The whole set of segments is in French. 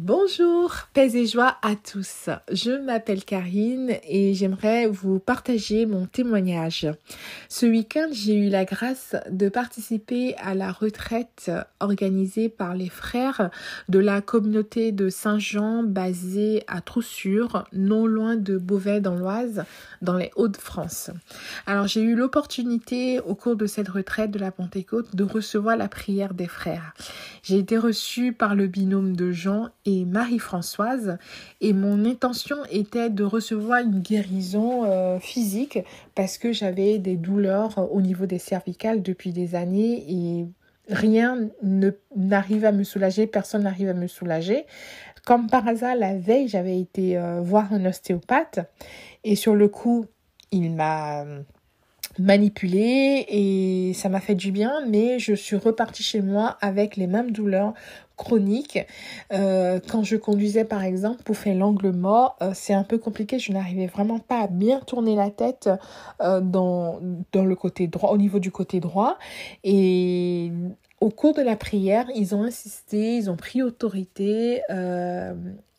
Bonjour, paix et joie à tous. Je m'appelle Karine et j'aimerais vous partager mon témoignage. Ce week-end, j'ai eu la grâce de participer à la retraite organisée par les frères de la communauté de Saint-Jean basée à Troussure, non loin de Beauvais dans l'Oise, dans les Hauts-de-France. Alors, j'ai eu l'opportunité au cours de cette retraite de la Pentecôte de recevoir la prière des frères. J'ai été reçue par le binôme de Jean et Marie-Françoise et mon intention était de recevoir une guérison physique parce que j'avais des douleurs au niveau des cervicales depuis des années et rien n'arrive à me soulager, personne n'arrive à me soulager. Comme par hasard, la veille, j'avais été voir un ostéopathe et sur le coup, il m'a manipulé et ça m'a fait du bien, mais je suis repartie chez moi avec les mêmes douleurs chroniques. Quand je conduisais par exemple pour faire l'angle mort, c'est un peu compliqué, je n'arrivais vraiment pas à bien tourner la tête dans le côté droit, au niveau du côté droit. Et au cours de la prière, ils ont insisté, ils ont pris autorité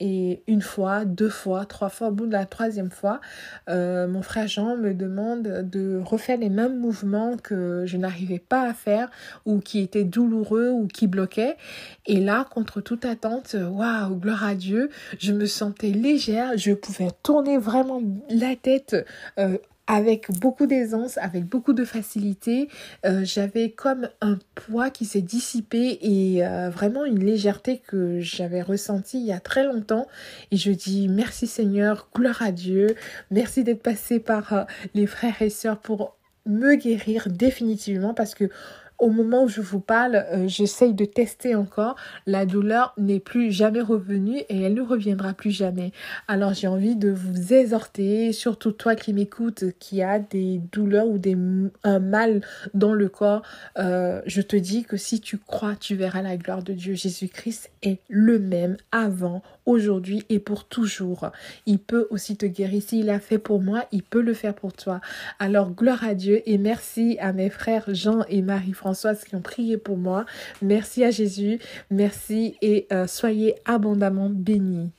et une fois, deux fois, trois fois, au bout de la troisième fois, mon frère Jean me demande de refaire les mêmes mouvements que je n'arrivais pas à faire ou qui étaient douloureux ou qui bloquaient. Et là, contre toute attente, waouh, gloire à Dieu, je me sentais légère, je pouvais tourner vraiment la tête avec beaucoup d'aisance, avec beaucoup de facilité. J'avais comme un poids qui s'est dissipé et vraiment une légèreté que j'avais ressentie il y a très longtemps. Et je dis merci Seigneur, gloire à Dieu. Merci d'être passé par les frères et sœurs pour me guérir définitivement parce que au moment où je vous parle, j'essaye de tester encore. La douleur n'est plus jamais revenue et elle ne reviendra plus jamais. Alors j'ai envie de vous exhorter, surtout toi qui m'écoutes, qui a des douleurs ou un mal dans le corps. Je te dis que si tu crois, tu verras la gloire de Dieu. Jésus-Christ est le même avant, aujourd'hui et pour toujours. Il peut aussi te guérir. S'il l'a fait pour moi, il peut le faire pour toi. Alors gloire à Dieu et merci à mes frères Jean et Marie-Françoise qui ont prié pour moi. Merci à Jésus, merci et soyez abondamment bénis.